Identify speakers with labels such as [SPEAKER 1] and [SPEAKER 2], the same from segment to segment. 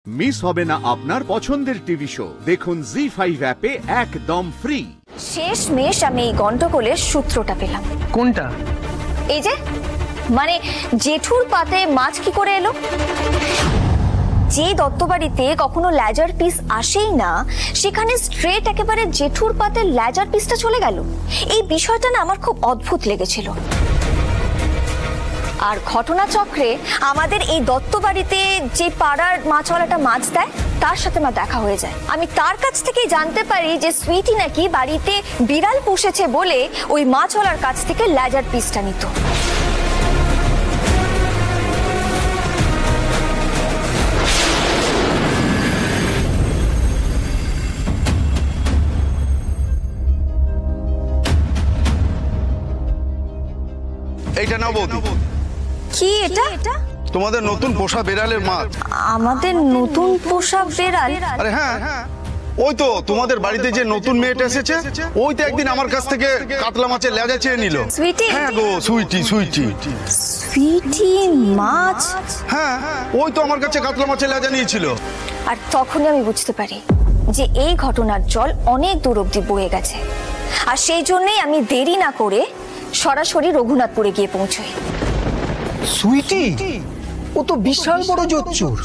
[SPEAKER 1] Miss হবে না আপনার পছন্দের টিভি শো। দেখুন জি5 অ্যাপে একদম ফ্রি।
[SPEAKER 2] শেষমেশ আমি এই গন্ডগোলের সূত্রটা পেলাম।
[SPEAKER 3] কোনটা?
[SPEAKER 2] এই যে মানে জেঠুর পাতে মাছ কি করে এলো? যে দত্তবাড়িতে কখনো লেজার পিস আসেই না, সেখানে স্ট্রেট একেবারে জেঠুর পাতে লেজার পিসটা চলে গেল। এই বিষয়টা না আমার খুব অদ্ভুত লেগেছিল। আর ঘটনাচক্রে আমাদের এই দত্তবাড়িতে যে পাড়ার মাছওয়ালাটা মাছ দেয়, তার সাথে আমার দেখা হয়ে যায়। আমি তার কাছ থেকেই জানতে পারি যে সুইটি নাকি বাড়িতে বিড়াল পুষেছে বলে ওই মাছওয়ালার কাছ থেকে লেজার পিসটা নিত।
[SPEAKER 4] এইটা নাও বৌদি।
[SPEAKER 2] কি এটা?
[SPEAKER 4] তোমাদের নতুন পোষা বেড়ালের মাছ।
[SPEAKER 2] আমাদের নতুন পোষা বেড়াল?
[SPEAKER 4] আরে হ্যাঁ, ওই তো তোমাদের বাড়িতে যে নতুন মেয়েটা এসেছে, ওই তো একদিন আমার কাছ থেকে কাতলা মাছের লেজা চেয়ে নিল।
[SPEAKER 2] সুইটি?
[SPEAKER 4] হ্যাঁ গো, সুইটি।
[SPEAKER 2] সুইটি মাছ?
[SPEAKER 4] হ্যাঁ, ওই তো আমার কাছে কাতলা মাছের লেজা নিয়েছিল।
[SPEAKER 2] আর তখনই আমি বুঝতে পারি যে এই ঘটনার জল অনেক দূর অব্দি বয়ে গেছে। আর সেই জন্যই আমি দেরি না করে সরাসরি রঘুনাথপুরে গিয়ে পৌঁছই।
[SPEAKER 3] সুইটি? ও তো বিশাল বড় জোচ্চোর।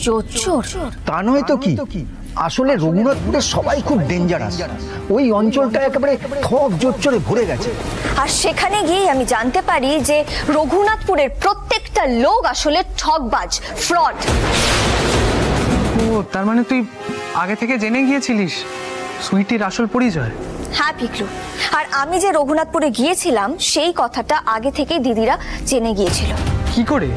[SPEAKER 2] জোচ্চোর?
[SPEAKER 3] তা নয় তো কি, আসলে রঘুনাথপুরের সবাই খুব ডেঞ্জারাস। ওই অঞ্চলটা একেবারে ঠক জোচ্চোরে ভরে গেছে।
[SPEAKER 2] আর সেখানে গিয়ে আমি জানতে পারি যে রঘুনাথপুরের প্রত্যেকটা লোক আসলে ঠকবাজ, ফ্রড।
[SPEAKER 5] ও, তার মানে তুই আগে থেকে জেনে গিয়েছিলিস সুইটির আসল পরিচয়?
[SPEAKER 2] হ্যাঁ পিকলু, আর আমি যে রঘুনাথপুরে গিয়েছিলাম সেই কথাটা আগে থেকে দিদিরা জেনে গিয়েছিল।
[SPEAKER 5] কি করে?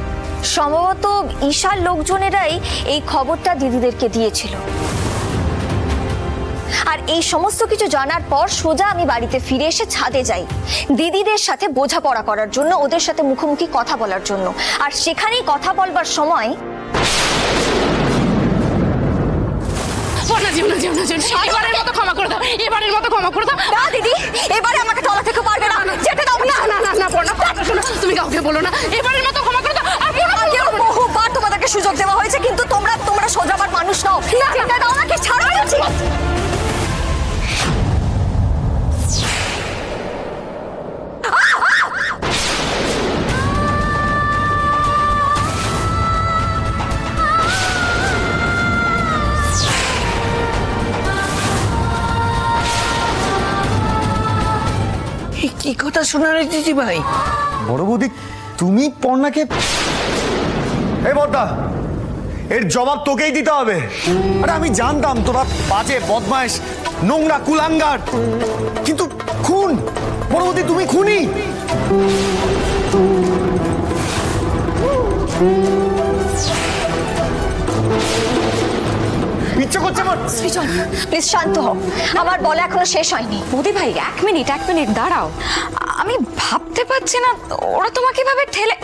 [SPEAKER 2] সম্ভবত ঈশার লোকজনেরাই এই খবরটা দিদিদেরকে দিয়েছিল। আর এই সমস্ত কিছু জানার পর সোজা আমি বাড়িতে ফিরে এসে ছাদে যাই দিদিদের সাথে বোঝাপড়া করার জন্য, ওদের সাথে মুখোমুখি কথা বলার জন্য। আর সেখানেই কথা বলবার সময়
[SPEAKER 6] এবারের মতো ক্ষমা করে দাও, এবারের মতো ক্ষমা করে দাও।
[SPEAKER 2] না দিদি, এবারে আমাকে টলা থেকে পারবে না, যেতে দাও।
[SPEAKER 6] না না না না পড়না, শোনো, তুমি কাউকে বলো না, এবারের মতো ক্ষমা করে দাও।
[SPEAKER 2] আগেও বহুবার তোমাদেরকে সুযোগ দেওয়া হয়েছে, কিন্তু তোমরা সোজা আমার মানুষ নও। যেতে দাও, আমাকে ছাড়ো।
[SPEAKER 3] কি কথা শোনালে দিদি ভাই? বড় বৌদি, তুমি পর্ণাকে...
[SPEAKER 7] এই বড়দা, এর জবাব তোকেই দিতে হবে। আরে আমি জানতাম তোরা বাজে, বদমাইশ, নোংরা, কুলাঙ্গার, কিন্তু খুন, বড় বৌদি তুমি খুনি। ইচ্ছে করছে আমার।
[SPEAKER 2] সৃজন, প্লিজ শান্ত হও, আমার বলা এখনো শেষ হয়নি।
[SPEAKER 6] বৌদি ভাই, এক মিনিট দাঁড়াও। আমি ভাবতে পারছি না ওরা তোমাকে কিভাবে ঠেলে।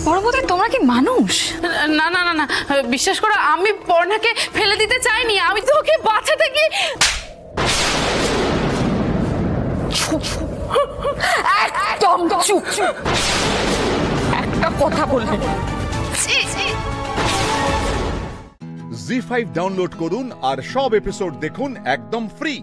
[SPEAKER 6] বড় বৌদি, তোমরা কি মানুষ? না না না না, বিশ্বাস করো, আমি পর্ণাকে ফেলে দিতে চাইনি, আমি তো ওকে বাঁচাতে গিয়ে। একদম চুপ, একটা কথা বলবে।
[SPEAKER 1] জি5 ডাউনলোড করুন আর সব এপিসোড দেখুন একদম ফ্রি।